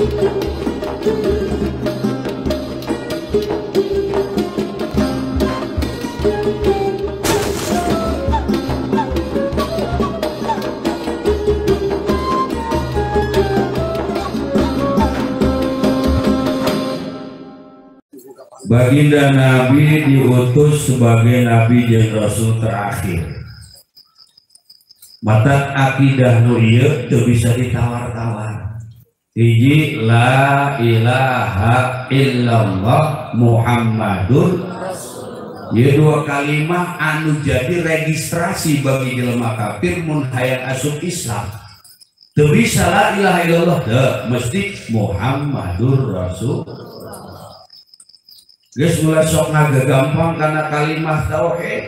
Baginda Nabi diutus sebagai Nabi dan Rasul terakhir. Mata akidah nu ieu teu bisa ditawar-tawar. Hiji la ilaha illallah Muhammadur Rasulullah. Ieu dua kalimat anu jadi registrasi bagi jelema kafir mun hayang asup Islam. Teu bisa la ilaha illallah, teu mesti Muhammadur Rasul. Geus mulai sok ngagampang karena kalimat tauhid.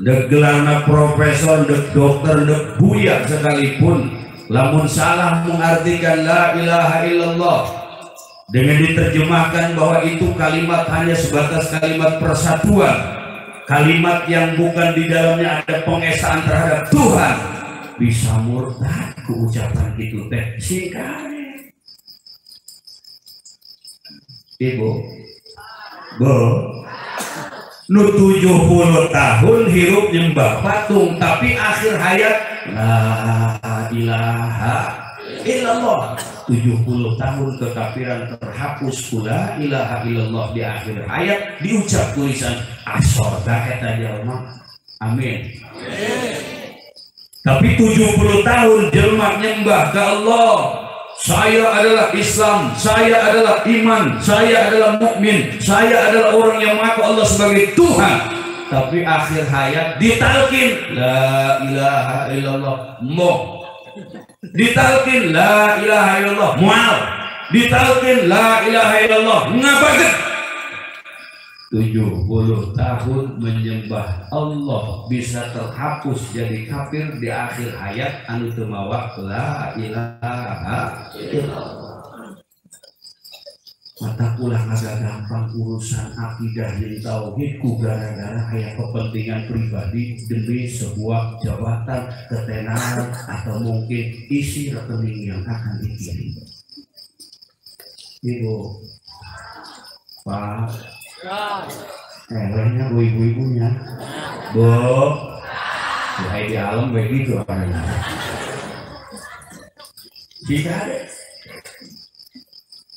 Dek gelarna profesor, dek dokter, dek buya sekalipun, lamun salah mengartikan la ilaha illallah dengan diterjemahkan bahwa itu kalimat hanya sebatas kalimat persatuan, kalimat yang bukan di dalamnya ada pengesaan terhadap Tuhan, bisa murtad ke ucapan itu teh singkat. Ibu, bu, nu 70 tahun hirup nyembah patung, tapi akhir hayat la ilaha illallah. 70 tahun kekafiran terhapus pula ilaha illallah di akhir hayat, diucap tulisan asorda eta jelema. Amin. Tapi 70 tahun jelema nyembah ke Allah. Saya adalah Islam, saya adalah iman, saya adalah mukmin, saya adalah orang yang mengaku Allah sebagai Tuhan. Tapi akhir hayat ditalkin la ilaha illallah mo, ditalkin la ilaha illallah mual, ditalkin la ilaha illallah ngabaget. 70 tahun menyembah Allah bisa terhapus jadi kafir di akhir hayat anu teu mawa la ilaha illallah. Mata ulah agak gampang urusan akidah yang tauhid ku gara-gara aya kepentingan pribadi demi sebuah jabatan, ketenaran, atau mungkin isi rekening yang akan dikirim. Ibu, Pak, lainnya bu ibu-ibunya, bu, di alam begitu apanya. Jika ada,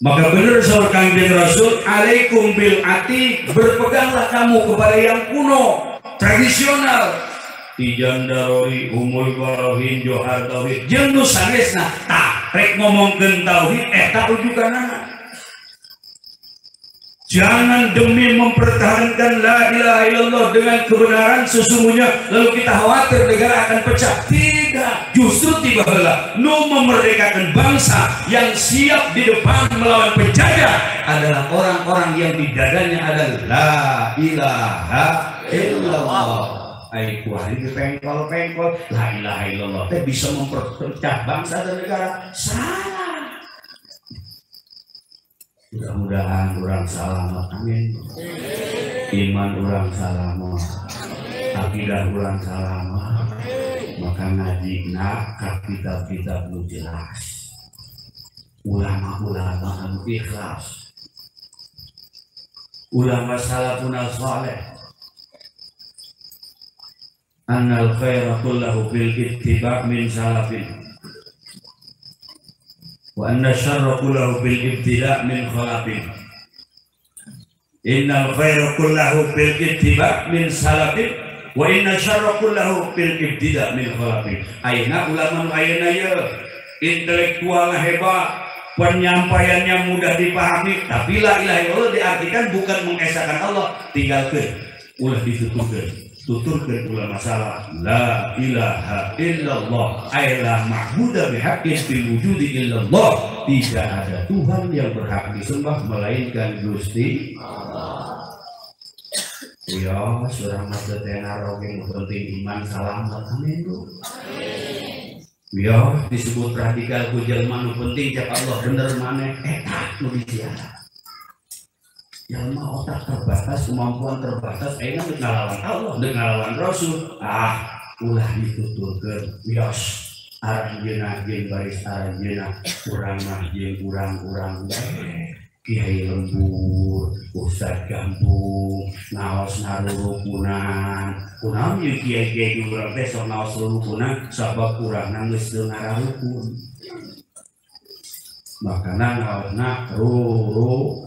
maka benar seorang Kanjeng Rasul, alaikum bil ati, berpeganglah kamu kepada yang kuno, tradisional. Tijan darori, umul barohin, johar tauhid, jeung nu sanesna, tak rek ngomongkeun tauhid, tak rujukan anak. Jangan demi mempertahankan la ilaha illallah dengan kebenaran sesungguhnya lalu kita khawatir negara akan pecah. Tidak, justru tiba heula nu memerdekakan bangsa yang siap di depan melawan penjajah adalah orang-orang yang di dadanya ada la ilaha illallah. Ai kuari pengkol-pengkol la ilaha illallah teh bisa memperpecah bangsa dan negara. Salah. Mudah-mudahan orang selamat, amin. Iman orang selamat, akidah orang selamat. Maka ngaji nak kitab-kitab nu jelas, ulama-ulama anu ikhlas, ulama salafun saleh. Annal khaira kullahu bil ittiba' min salafin. Wa anna syarra kullahu bil ibtida' min khalafin. Innal khaira kullahu bil ittiba' min salafin wa inna syarra kullahu bil ibtida' min khalafin. Ayeuna ulama nu ayeuna ye intelektual hebat, penyampaiannya mudah dipahami, tapi la ilaha illallah diartikan bukan mengesahkan Allah, tinggalkeun ulah dituturkeun. Tuturkan ulama masalah la ilaha illallah ay la ma'budu bihaqqin fil wujudi illallah, tidak ada Tuhan yang berhak disembah melainkan Gusti Allah. Ya, surah mata tenar roge penting iman salamat, amin. Ya, disebut radikal ku jelema nu penting cak Allah bener maneh eta nu disiara. Yang mau otak terbatas, kemampuan terbatas, akhirnya ngalawan Allah, ngalawan Rasul. Ulah dituturkeun, bios aranjeunah jeung baris aranjeunah urang mah jeung urang-urang Kiai Lembur, Ustaz Gambung, naos narurukunan, kunaon jeung kiai-kiai urang teh sok naos narurukunan sabab urangna geus teu ngararukun. Makana naosna ruru.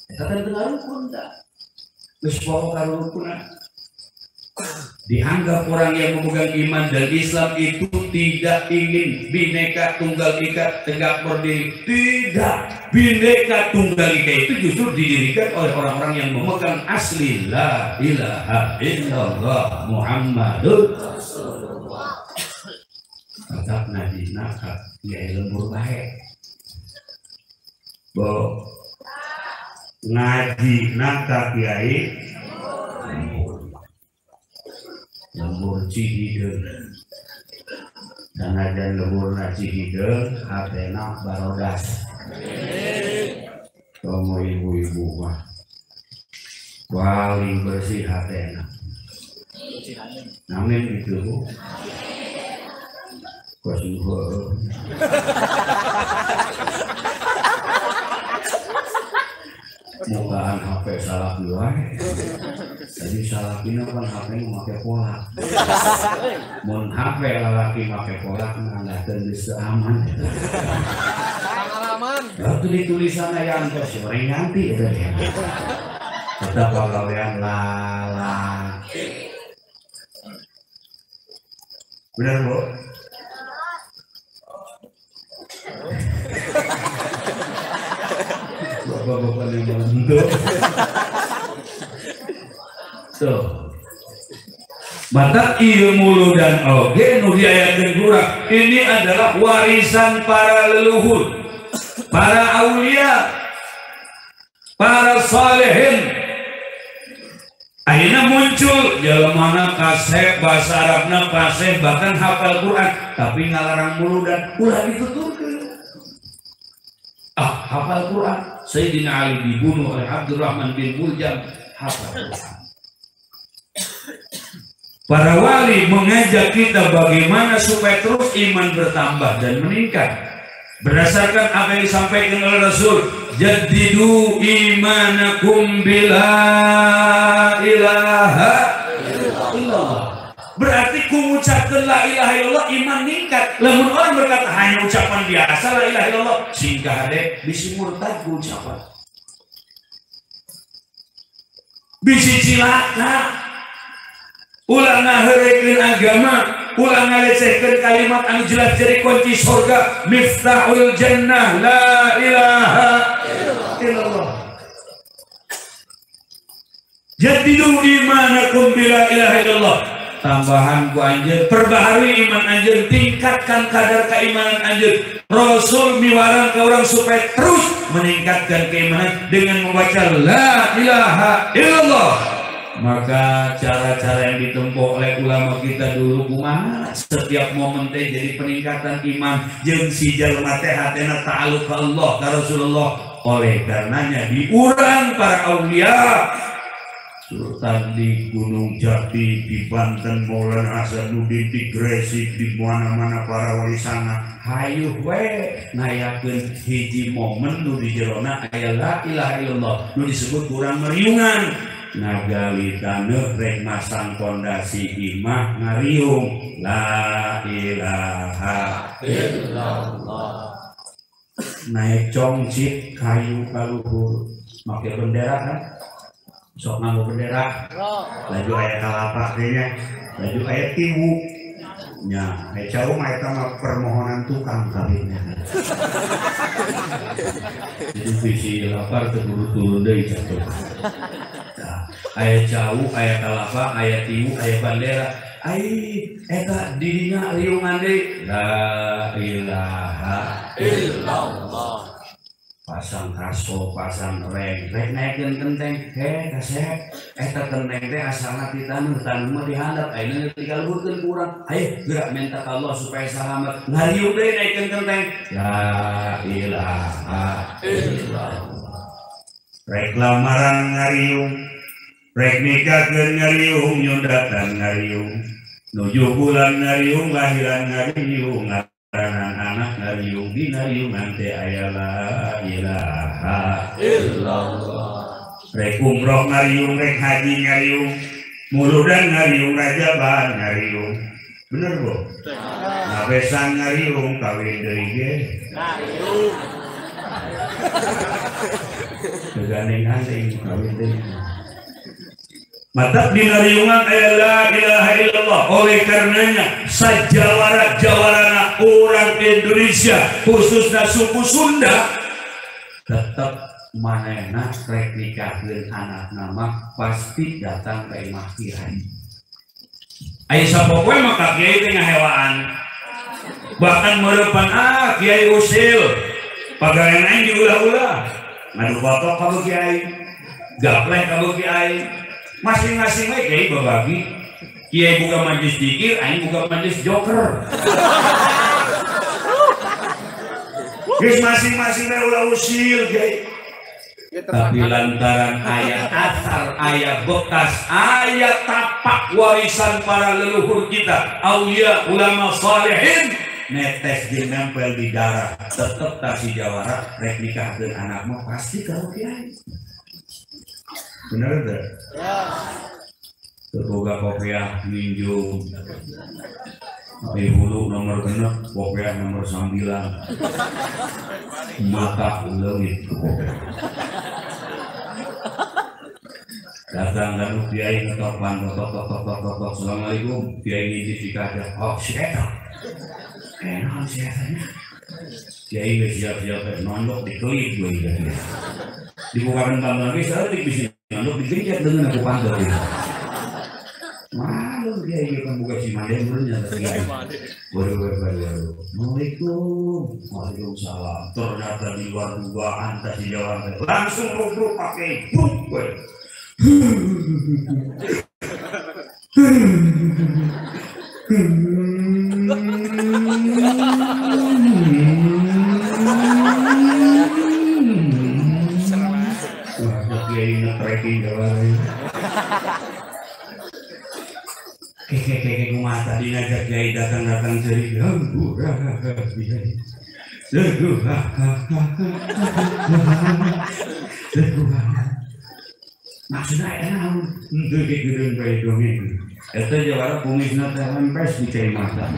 Eta teh teu ngarukun tah. Geus poho karurukunan. Dianggap orang yang memegang iman dan Islam itu tidak ingin Bhinneka Tunggal Ika tegak berdiri. Tidak, Bhinneka Tunggal Ika itu justru didirikan oleh orang-orang yang memegang asli la ilaha illallah Muhammadur Rasulullah. Tetap nadina Kiai Lembur bae. Bo ngaji naka Kiai Lembur Cihideung, sanajan lembur Cihideung, hatena barodas. Komo ibu-ibu mah paling bersih hatena. Amin itu bu. Kosuhur. Mukaan HP salah dua. Jadi salah ini kan HP memakai pola. Mun HP lalaki memakai pola nggak terus aman. Pengalaman. Waktu ditulisan yang terus orang nyanti itu ya. Tetap pegawaian lalaki. Benar bu? Bapak-bapak yang menunduk. Tuh. Mata ilmu dan oge nu diayakeun urang ini adalah warisan para leluhur, para aulia, para salihin. Akhirnya muncul jelema kasih bahasa Arabna fasih bahkan hafal Quran tapi ngalarang muludan ulah dituturkeun. Hafal Quran. Sayyidina Ali dibunuh oleh Abdurrahman bin Muljam hafal Quran. Para wali mengajak kita bagaimana supaya terus iman bertambah dan meningkat. Berdasarkan apa yang disampaikan oleh Rasul, jaddidu imanakum bila ilaha illallah. Berarti ku ngucapkeun la ilaha illallah iman ningkat. Lamun orang berkata hanya ucapan biasa la ilaha illallah, singkah ade bisi murtad ku ucapan. Bisi cilaka. Ulah ngaheurekeun agama, ulah ngalecehkeun kalimat anu jelas jadi kunci surga, miftahul jannah la ilaha illallah. Jadidu imanakum bila ilaha illallah. Tambahan ku anjeun, perbaharui iman anjeun, tingkatkan kadar keimanan anjeun. Rasul miwarang ke orang supaya terus meningkatkan keimanan dengan membaca la ilaha illallah. Maka cara-cara yang ditempuh oleh ulama kita dulu kumaha setiap momen teh jadi peningkatan iman jeung si jalma teh hatena ta'alluq ka Allah ka Rasulullah. Oleh karenanya diurang para aulia Sultan di Gunung Jati, di Banten, Maulana Hasanuddin, di Gresik, di mana-mana para wali sana hayuh we ngayakeun hiji momen nu di jerona aya la ilaha illallah nu disebut kurang meriungan. Nagali taneuh rek masang pondasi imah ngariung la ilaha illallah. Naik congcit kayu kaluhur make bendera kan sok nganggo bendera laju aya kalapa nya laju aya tiwu nya jauh mah eta mah permohonan tukang kawinnya. Jadi visi lapar teu turun deui catuh. Aya jauh, aya kalapa, aya tiwu, aya bandera. Ai eta dirinya riungan deui la ilaha illallah. Pasang kaso, pasang reng naikeun genteng kasep eta genteng teh asalna ti taneuh mah dihandap ayeuna tinggal luhurkeun ku urang aya gerak minta ka Allah supaya selamat ngariung deui naikeun genteng la ilaha illallah. Rek lamaran ngariung, rek nikahkeun ngariung, nyundatan ngariung, nuju bulan ngariung lahiran ngariung ngaranan anak ngariung di ngariungan teh aya la ilaha illallah rek umroh ngariung rek haji ngariung muludan ngariung rajaban ngariung bener bu ngabesan ngariung kawin deui ge ngariung tegandeng-gandeng kawin deui mata di ngariungan aya la ilaha illallah. Oleh karenanya sajawara-jawarana orang Indonesia khususnya suku Sunda tetap manehna rek nikahkeun anak nama pasti datang ka imah kiai. Aya sapopoe maka kiai teh ngahewaan. Bahkan meurepan kiai usil pagawean aing diulah-ulah. Ngadu foto ka kiai. Gapleh ka kiai. Masing-masing we kiai babagi. Kiai buka majelis zikir, aing buka majelis joker. Geus masing-masing we ulah usil kiai. Tapi lantaran ayat asar, ayat bekas, ayat tapak warisan para leluhur kita, aulia ulama salihin, netes jeung nempel di darah, tetep tasi jawara rek nikahkeun anak mah pasti kalau kiai. Bener teh? Ya. Terboga kopiah ninjung. Tapi hulu nomor genep, kopiah nomor 9. Mata leungit datang lalu kiai ngetok tok assalamualaikum kiai ngisi dikadah oh siapa enak siapanya kiai nggak siap-siap nondok dikelit gue ya dibukakan kamar lagi saya bisa nondok dikelit dengan aku panggil malu kiai kan buka si made mulanya waduh assalamualaikum waalaikumsalam ternyata di luar dugaan tadi jawaban langsung ruk pakai buk gue Keke kumata di ngajak kiai datang jadi maksudnya enak untuk gedung kayak dongeng itu jawara kumisna terlempes di cai mata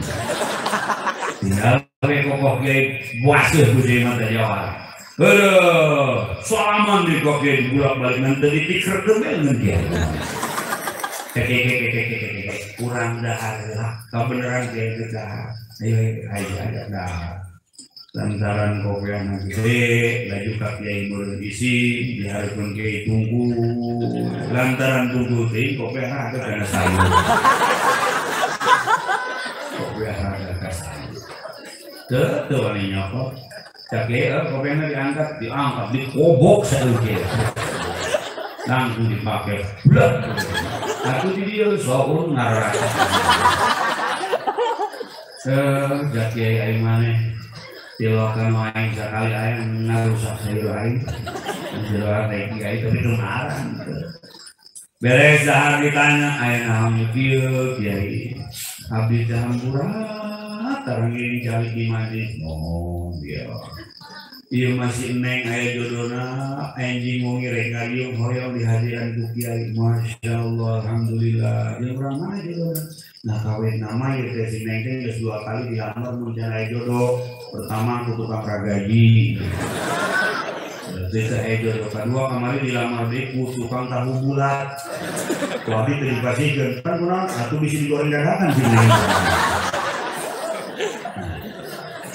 tinggal kokoh kiai buasih di cai mata jawara aduh salaman di kok kiai bolak-balik nanti dipikir dengan dia kurang dahar lah kebenaran kiai itu dahar ayo dahar lantaran kopiah gede laju kiai berisi diharapkan kiai tunggu lantaran tunggu ting kopiah ada karena sayur kopiah ada karena sayur tuh wani nyokok cakep kopiahnya diangkat dikobok sayur kiai langsung dipakai bulat aku di dia soal ngarah jaki aing maneh tilokan aing sekali aing ngarusak sayur aing jeroan teh kiai tapi kemaran beres dahar ditanya aing naon kieu kiai abdi teh hampura tarangin cari di majlis ngomong dia iya masih neng aya jodona anjing mau ngirek ngariung hoyong di hadiran ku kiai masya Allah alhamdulillah dia kurang mana jodona nah kawin nama ya teh si neng teh geus 2 kali dilamar muncul aya jodoh pertama ku tukang ragaji desa aya jodoh kedua kemarin dilamar deui ku tukang tahu bulat tapi teh dipasihkeun kan kurang atuh bisa digoreng dadakan si neng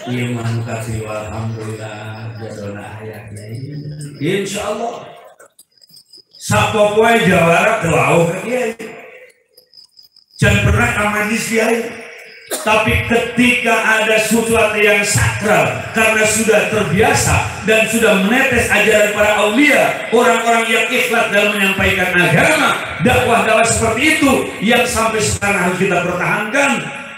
iya makasih alhamdulillah jadona ayatnya insya Allah sapopoe jawara kelauh ke kiai jangan pernah amanis kiai tapi ketika ada sesuatu yang sakral karena sudah terbiasa dan sudah menetes ajaran para aulia orang-orang yang ikhlas dalam menyampaikan agama dakwah seperti itu yang sampai sekarang harus kita pertahankan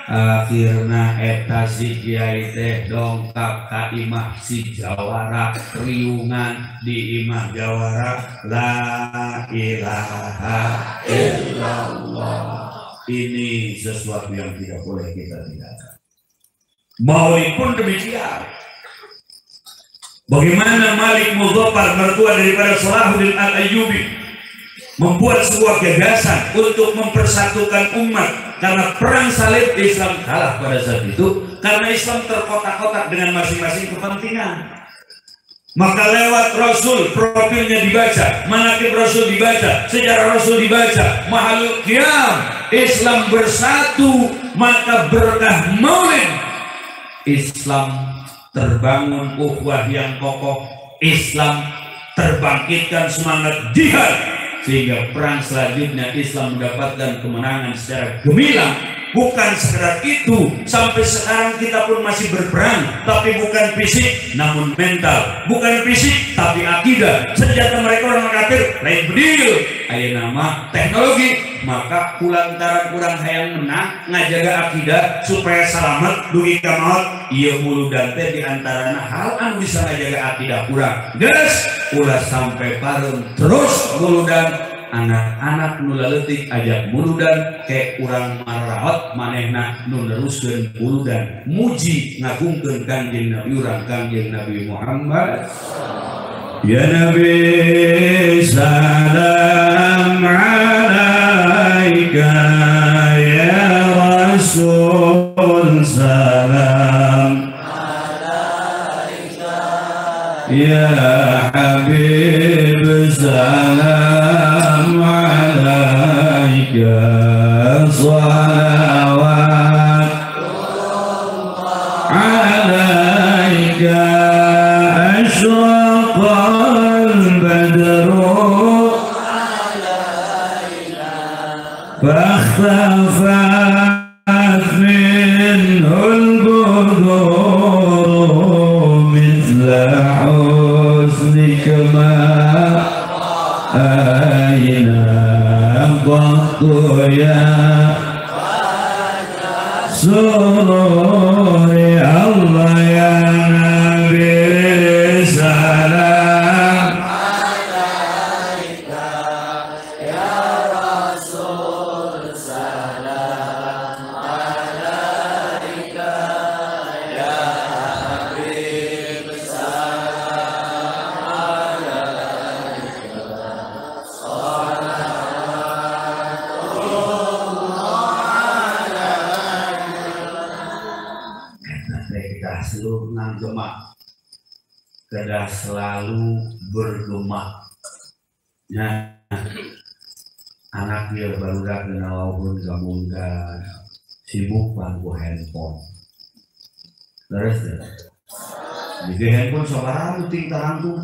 akhirna eta si kiai teh dongkap ka imah si jawara riungan di imah jawara la ilaha illallah ini sesuatu yang tidak boleh kita tinggalkan. Maulid pun demikian. Bagaimana Malik Muzaffar, mertua daripada Salahuddin Al-Ayyubi, membuat sebuah gagasan untuk mempersatukan umat karena perang salib Islam kalah pada saat itu karena Islam terkotak-kotak dengan masing-masing kepentingan. Maka lewat Rasul, profilnya dibaca, manaqib Rasul dibaca, sejarah Rasul dibaca, mahalul qiyam, Islam bersatu, maka berkah Maulid Islam terbangun ukhuwah yang kokoh, Islam terbangkitkan semangat jihad, sehingga perang selanjutnya Islam mendapatkan kemenangan secara gemilang. Bukan sekedar itu, sampai sekarang kita pun masih berperang, tapi bukan fisik namun mental, bukan fisik tapi akidah. Senjata mereka orang kafir lain bedil aya nama teknologi, maka kulantaran kurang hayang menang ngajaga akidah supaya selamat dugi ka maut. Ieu muludan teh di antarana hal anu bisa ngajaga akidah kurang geus ulah sampai pareung terus muludan. Anak-anak nu leutik ajak muludan ke urang marahot manehna nu neruskeun muludan muji ngagungkeun Kangjeng Nabi urang Kangjeng Nabi Muhammad. Ya Nabi salam alaika, ya Rasul salam alaika, ya Habib salam salawat alaika asyraqal badru alaika fakhtafat minhul budur mithla husnika ma aina ya sururi Allah ya Nabi salam alaika, ya Rasul salam alaika, ya Habib salam alaika, selalu nanggemak, kedah selalu bergema. Nah, anak dia baru dah kenal pun kamu dah sibuk bangku handphone. Terus jadi handphone sekarang ting tarang tuh.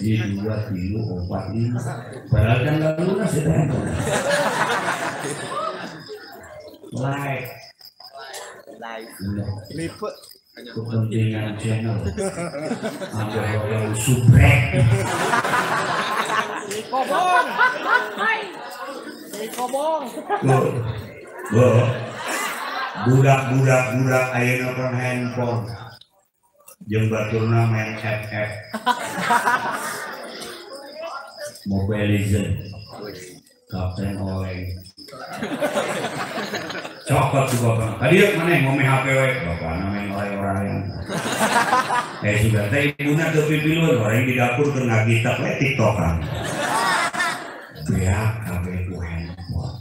Di 2, 3, 4, 5. Padahal kan nggak lunas itu handphone. Lipet kepentingan channel ada orang subrek budak ayeuna pun handphone jeung baturna main FF Mobile Legends Kapten Oleng cokot tuh bapak. Tadi mana yang ngomong HP bapak namanya orang-orang yang sudah teh ibuna teu pipilun orang di dapur teu ngagitak we TikTokan. Ya kabeh ku handphone.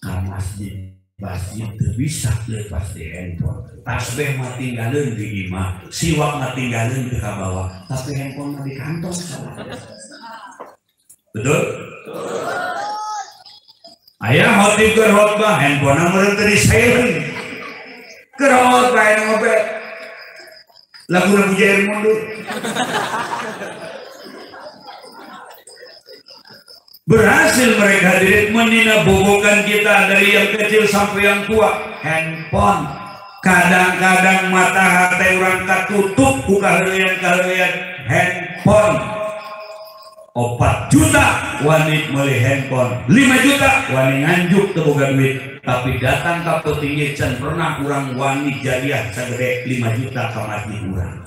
Ka masjid teu bisa lepas di handphone. Tasbih mah tinggalin di imah, siwak mah tinggalin di bawah, tapi handphone mah di kantong. Betul? Ayah khotib ke khotbah handphone nomor tadi silent ke khotbah yang ngobel lagu Jair mundur berhasil mereka hadirin menina bobokan kita dari yang kecil sampai yang tua handphone. Kadang-kadang mata hati orang katutup buka helian handphone. 4 juta wani meuli handphone, 5 juta wani nganjuk teu boga duit, tapi datang ka petinggi can pernah urang wani jadiah sagede 5 juta ka masjid urang.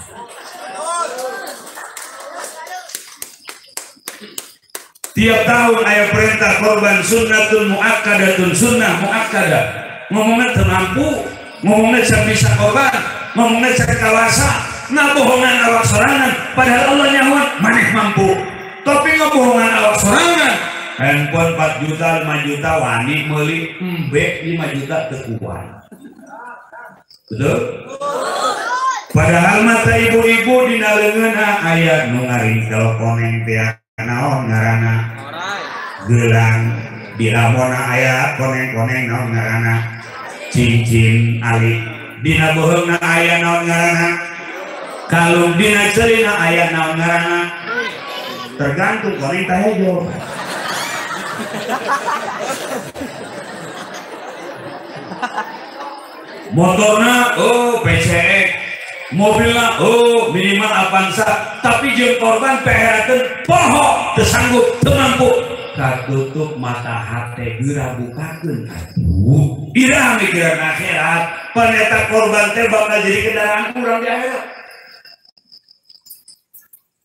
Tiap tahun aya perintah korban sunnatun muakkadatun, sunnah muakkadah. Ngomongnya termampu, ngomongnya bisa korban, ngomongnya kawasa, ngabohongan awak sorangan. Padahal Allah nyahut maneh mampu. Tapi ngabohongan awak sorangan. Handphone 4 juta, 5 juta, wani meuli embek 5 juta tekuan. Betul? Padahal mata ibu-ibu dina leungeunna aya nu ngaringkel koneng teh naon ngaranna gelang, di lamona aya koneng-koneng naon ngaranna cincin ali, dina beuheungna aya naon ngaranna kalung, dina ceulina aya naon ngaranna tergantung koneng teh hejo. Motorna oh PCX, mobilna oh minimal Avanza, tapi jeung korban peherakeun poho teu sanggup teu mampu, katutup mata hate geura bukakeun atuh ira mikiran akhirat. Paneta korban teh bakal jadi kendaraan urang di akhirat.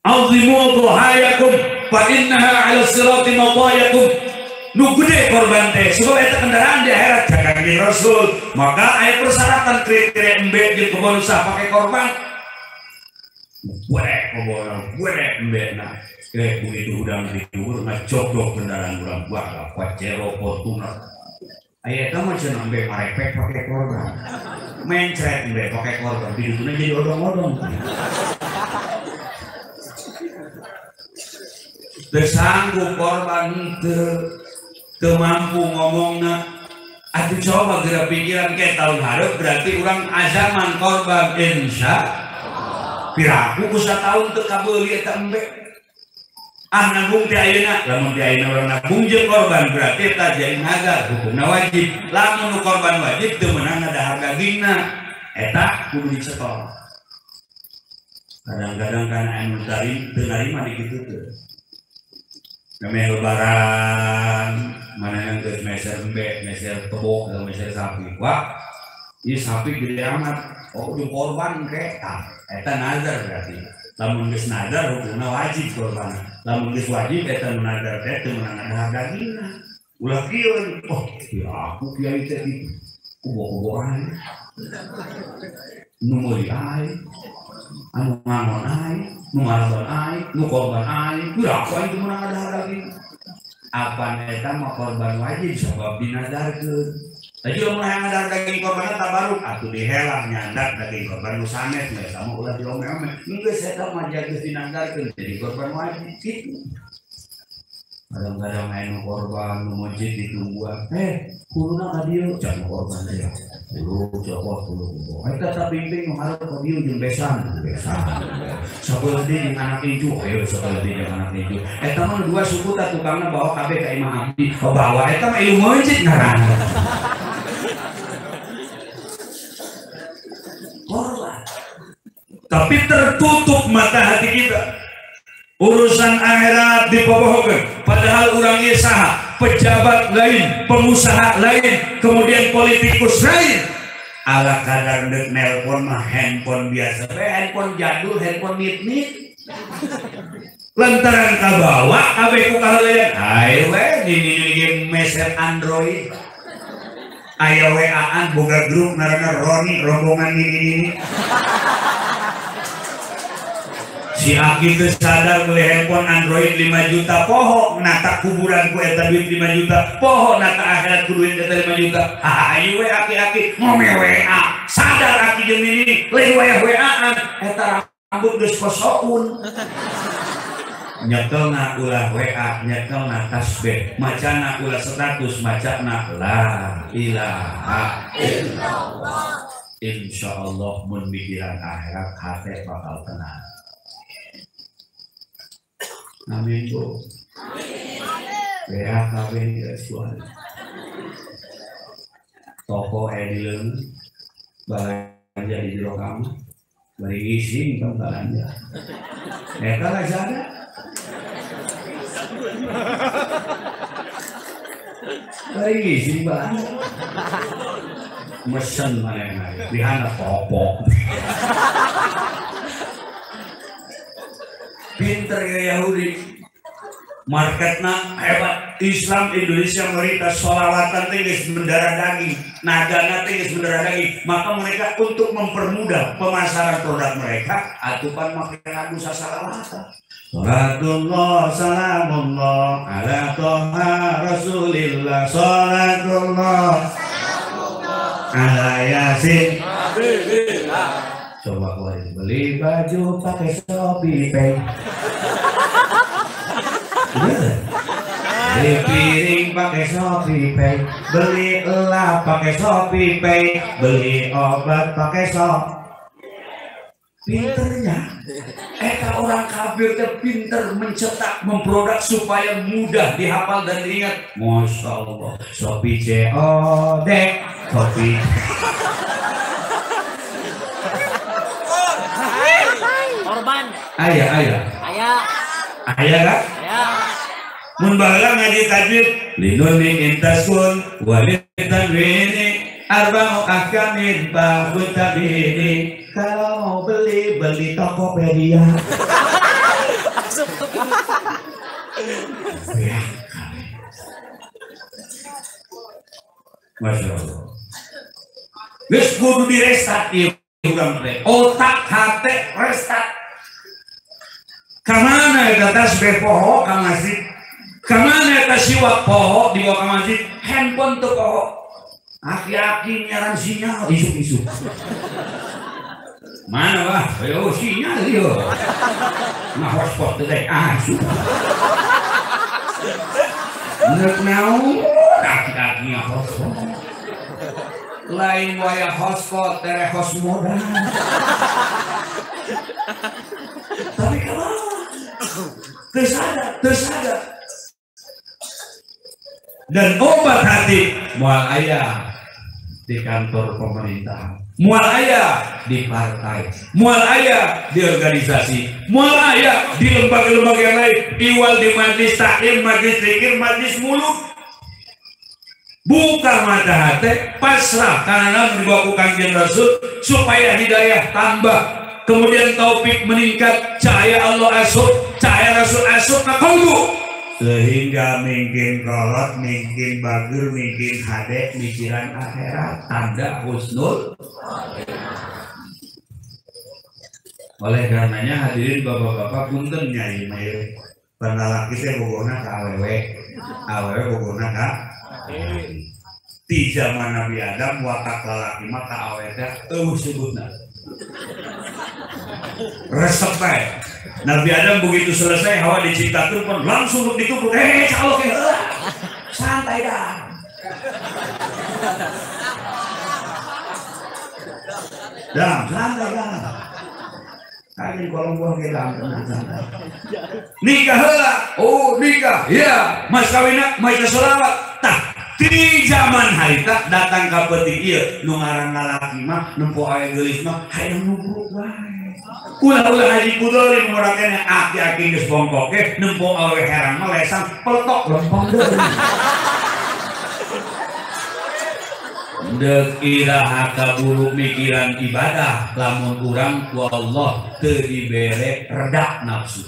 Azimu dhuhayakum fa innaha 'ala sirati madayakum. Nu gede korban teh sebab eta kendaraan di akhirat jaga kanjeng Rasul. Maka aya persyaratan kriteria embek jeung kebonusa pake korban. Gue embekna begitu udang tidur ngajogdog kendaraan urang bakal Pajero Fortuner. Aya eta mah cenah embek marepek pake korban. Mencret embek pake korban didutuna jadi odong-odong. Teu sanggup korban teu mampu ngomongna. Atuh coba geura pikiran ke tahun hareup berarti urang azaman korban insya piraku ku satahun teu kabeuli eta embek. Ah nanggung ti ayeuna, lamun ti ayeuna urang nanggung jeung korban berarti eta jadi nazar hukumna wajib. Lamun nu korban wajib teu meunang ngadahar dagingna eta kudu dicetok. Kadang-kadang kan anu teu narima di kitu teu. Namanya lebaran, mana yang geus meser embek, meser tebok, meser sapi. Wah, ini sapi gede amat. Oh, di korban kereta. Eta nazar berarti. Lamun geus nazar hukumna wajib korban. Lamun geus wajib eta nazar teh teu meunang ada dagingna. Ulah kieu. Oh, ya aku kiai teh itu. Kubo-kubo ae. Nu meuli ae. Anu ngangon ae, nu ngaraban ae, nu korban ae, berapa itu menang ada lagi? Apa eta mah korban wajib sebab dinazarkeun. Tadi lamun hayang ada daging korban tabaruk atuh dihelang nyandak daging korban nu sanes geus sama ulah diome-ome. Geus eta mah geus dinazarkeun jadi korban wajib kitu. Kadang-kadang anu korban nu mujid ditungguan. Kuluna ka dieu can korban teh. Kudu coba kudu. Eta sapimping nu hareup ka dieu jeung besan. Sabeuleuh deui jeung anak incu, ayo sabeuleuh deui jeung anak incu. Eta mah dua suku teh tukangna bawa kabeh ka imah abdi. Bawa eta mah ilmu masjid ngaranna. Korban. Tapi tertutup mata hati kita. Urusan akhirat dipobohkeun, padahal urang ieu saha? Pejabat lain, pengusaha lain, kemudian politikus lain. Ala kadang deuk nelpon mah handphone biasa, handphone jadul, handphone nit-nit. Lantaran kabawa kabeh ku kaheuleuan. Hayu we di meser Android. Aya WA-an boga grup ngaranna Roni rombongan ini. Si Aki teu sadar beli handphone Android 5 juta poho nata kuburan ku eta duit 5 juta poho nata akhirat ku duit eta 5 juta. Hayu we Aki ngome WA sadar Aki jeung ini leuwih WA-an eta rambut geus kosoun. Nyekelna ulah WA, nyekelna tasbih, macana ulah status, macana la ilaha illallah. Insyaallah mun mikiran akhirat hate bakal tenang. Amin bu. Amin. Kawin suara. Toko edileun belanja di jero kamar, bari ngising kan belanja. Eta lazada. Bari ngising belanja. Mesen manehna, dihana popok. Pinter ya Yahudi marketna hebat. Islam Indonesia merita sholawatan tinggi mendarah daging, nagana tinggi mendarah daging. Maka mereka untuk mempermudah pemasaran produk mereka, atupan pakai lagu sasalawatan. Salatullah salamullah ala toha rasulillah. Salatullah ala yasin. Coba beli baju pakai Shopee Pay. Beli piring pakai Shopee Pay, beli elap pakai Shopee Pay, beli obat pakai Shopee. Pinternya, orang kafir teh pinter mencetak, memproduk supaya mudah dihafal dan diingat. Masya Allah, Shopee COD, Shopee. Korban. Ayah kan? Mun baheula ngaji tajwid linuni intaskun walidan wini arba'u ahkamin ba'ud tabini. Kalau mau beli Tokopedia. Masya Allah. Geus kudu direstart ieu urang teh. Otak hate restart. Kamana eta tasbih poho ka masjid? Kamana eta siwak poho dibawa ka masjid? Handphone tuh poho. Aki-aki nyaran sinyal isu-isu. Mana bah? Ayo sinyal dia. Nah hotspot teh asu. Neuk naon? Aki-aki hotspot. Lain waya hotspot tere host modal. Tapi kalau tersada dan obat hati mual ayah di kantor pemerintah, mual ayah di partai, mual ayah di organisasi, mual ayah di lembaga-lembaga yang lain, iwal di majlis taklim, majlis zikir, majlis mulut. Buka mata hati, pasrah karena dibawa Kanjeng Rasul supaya hidayah tambah. Kemudian taufik meningkat, cahaya Allah asup, cahaya Rasul asup na kalbu. Sehingga mungkin kolot, mungkin bager, mungkin hadek, mikiran akhirat, tanda husnul. Oleh karenanya hadirin bapak-bapak punten nyai mayor. Penalaki saya bogona ke awewe bogona ke di zaman Nabi Adam wakak lalaki maka awetnya sebutna resep baik. Nabi Adam begitu selesai Hawa diciptakan pun langsung ditubruk kalau santai dah. Santai dah. Kalian kalau buah kita santai. Nikah heula. Oh nikah. Ya, mas kawina, mas selawat. Tah di zaman harita datang ka peuting ieu nu ngaran lalaki mah nempo aya geulis mah hayang nubruk wae. Ulah-ulah haji kudeul urang kene aki-aki geus bongkok ge nempo awe herang mah lesang peletok lempeng deui. Deuk iraha kaburu mikiran ibadah lamun urang ku Allah teu dibere redak nafsu.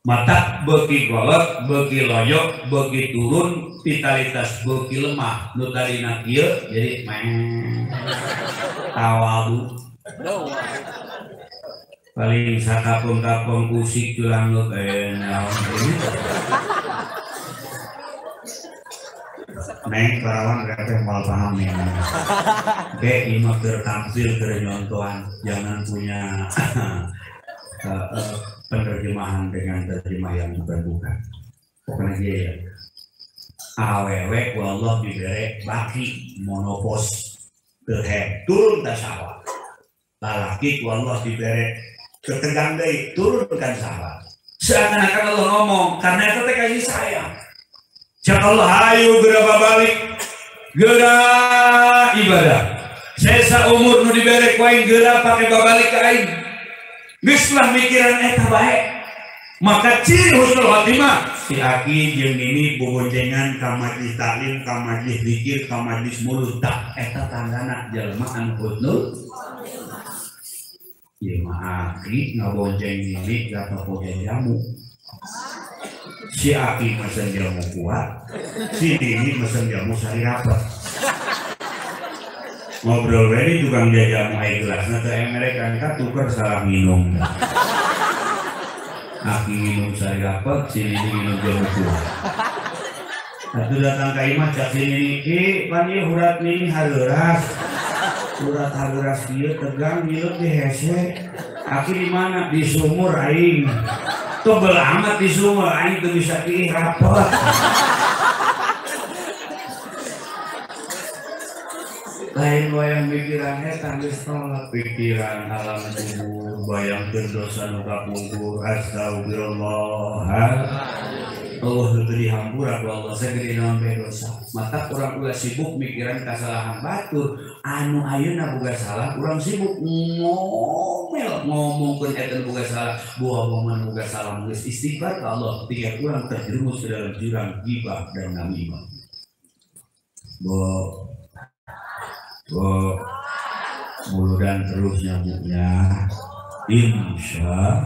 Mata beuki golot, beuki loyok, beuki turun, vitalitas beuki lemah. Nu tadina kieu jadi tawadu. Paling sakapung-kapung kusik tulang lu naon ini. Neng perawan kabeh mal paham ya. Oke, imah keur tampil keur nyontohan, jangan punya penerjemahan dengan terjemah yang bukan. Pokoknya dia ya. Awewe wallah dibere baki monopos terheb turun tasawat. Lalaki wallah dibere ketegang deui turunkan sahabat. Seakan-akan Allah ngomong karena itu teh kasih sayang. Jika Allah ayo geura balik, geura ibadah. Saya saumur nu dibere ku aing geura pake babalik ka aing. Geus lah mikiran eta bae. Maka ciri husnul khotimah si aki jeung ini bobojengan ka majlis taklim, ka majlis zikir, ka majlis mulut tak eta tandana jelema anu husnul. Ieu mah aki ngabonjeng ini gak popoe jamu. si Aki mesen jamu kuat, si Dini mesen jamu sari rapet. Ngobrol ini tukang jajamu air gelas, nanti mereka kan tukar salah minum. Aki minum sari rapet, si Dini minum jamu kuat. Atuh datang ka imah cak sini ki, pan ieu hurat ini hareuras. Hurat hareuras ieu tegang ngileuk di hese. Aki di mana? Di sumur aing. Tebel amat di sumur aing teu bisa pilih rapot. Lain wayang pikiran eta geus tolak pikiran alam kubur, bayangkeun dosa nu kapungkur, astagfirullah. Allah nu dihampura ku Allah sagede naon bae dosa. Mata urang ulah sibuk mikiran kasalahan batur, anu ayeuna boga salah urang sibuk ngomel ngomongkeun eta boga salah, bohong boga salah geus istighfar ka Allah, tiga urang terjerumus ke dalam jurang ghibah dan namimah. Bulu dan terus nyamuknya insya